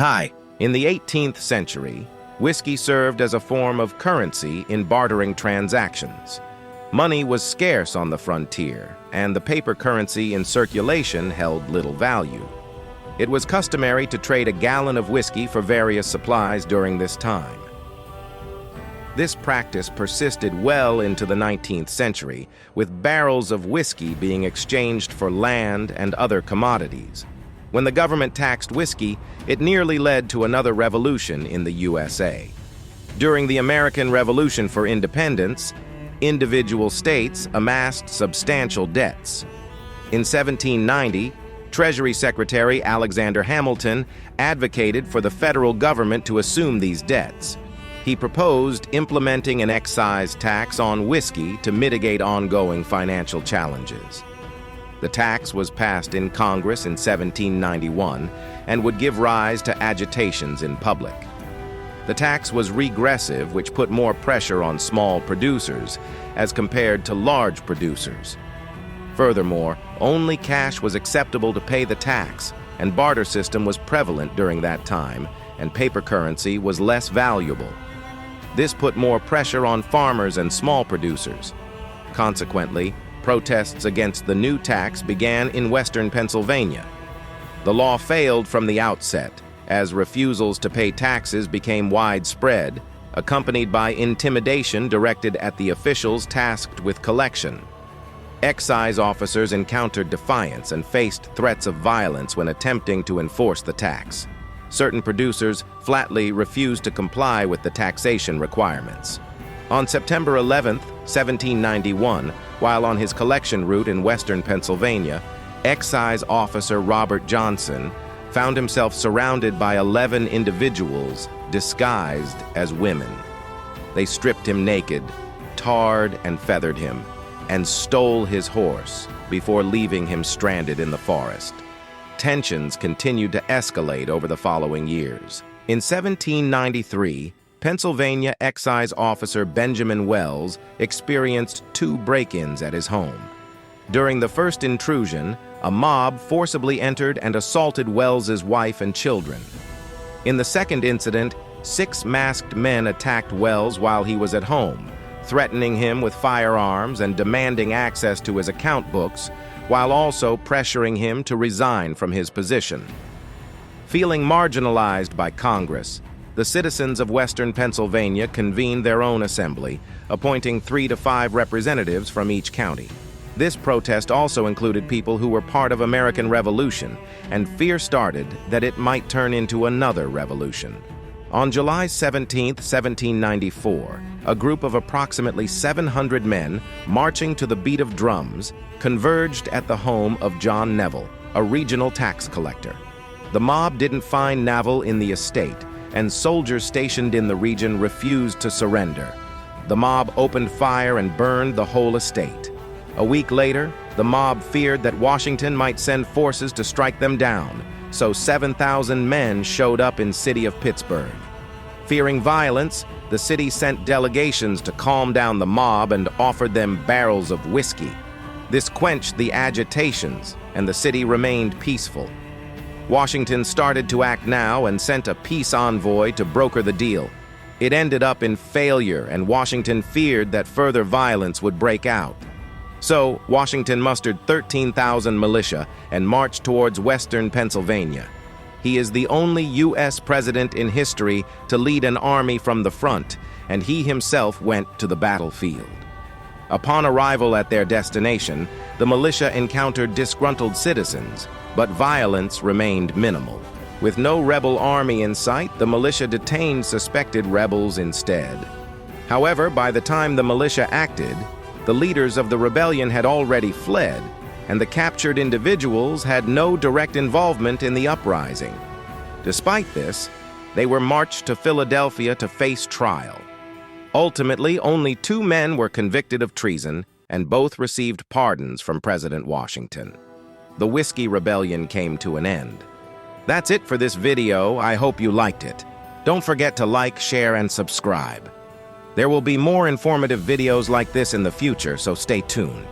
Hi. In the 18th century, whiskey served as a form of currency in bartering transactions. Money was scarce on the frontier, and the paper currency in circulation held little value. It was customary to trade a gallon of whiskey for various supplies during this time. This practice persisted well into the 19th century, with barrels of whiskey being exchanged for land and other commodities. When the government taxed whiskey, it nearly led to another revolution in the U.S.A. During the American Revolution for Independence, individual states amassed substantial debts. In 1790, Treasury Secretary Alexander Hamilton advocated for the federal government to assume these debts. He proposed implementing an excise tax on whiskey to mitigate ongoing financial challenges. The tax was passed in Congress in 1791 and would give rise to agitations in public. The tax was regressive, which put more pressure on small producers as compared to large producers. Furthermore, only cash was acceptable to pay the tax, and barter system was prevalent during that time, and paper currency was less valuable. This put more pressure on farmers and small producers. Consequently, protests against the new tax began in western Pennsylvania. The law failed from the outset, as refusals to pay taxes became widespread, accompanied by intimidation directed at the officials tasked with collection. Excise officers encountered defiance and faced threats of violence when attempting to enforce the tax. Certain producers flatly refused to comply with the taxation requirements. On September 11, 1791, while on his collection route in western Pennsylvania, excise officer Robert Johnson found himself surrounded by 11 individuals disguised as women. They stripped him naked, tarred and feathered him, and stole his horse before leaving him stranded in the forest. Tensions continued to escalate over the following years. In 1793, Pennsylvania excise officer Benjamin Wells experienced 2 break-ins at his home. During the first intrusion, a mob forcibly entered and assaulted Wells's wife and children. In the second incident, 6 masked men attacked Wells while he was at home, threatening him with firearms and demanding access to his account books, while also pressuring him to resign from his position. Feeling marginalized by Congress, the citizens of western Pennsylvania convened their own assembly, appointing 3 to 5 representatives from each county. This protest also included people who were part of American Revolution, and fear started that it might turn into another revolution. On July 17, 1794, a group of approximately 700 men, marching to the beat of drums, converged at the home of John Neville, a regional tax collector. The mob didn't find Neville in the estate, and soldiers stationed in the region refused to surrender. The mob opened fire and burned the whole estate. A week later, the mob feared that Washington might send forces to strike them down, so 7,000 men showed up in city of Pittsburgh. Fearing violence, the city sent delegations to calm down the mob and offered them barrels of whiskey. This quenched the agitations, and the city remained peaceful. Washington started to act now and sent a peace envoy to broker the deal. It ended up in failure, and Washington feared that further violence would break out. So, Washington mustered 13,000 militia and marched towards western Pennsylvania. He is the only U.S. president in history to lead an army from the front, and he himself went to the battlefield. Upon arrival at their destination, the militia encountered disgruntled citizens, but violence remained minimal. With no rebel army in sight, the militia detained suspected rebels instead. However, by the time the militia acted, the leaders of the rebellion had already fled, and the captured individuals had no direct involvement in the uprising. Despite this, they were marched to Philadelphia to face trial. Ultimately, only 2 men were convicted of treason, and both received pardons from President Washington. The Whiskey Rebellion came to an end. That's it for this video. I hope you liked it. Don't forget to like, share, and subscribe. There will be more informative videos like this in the future, so stay tuned.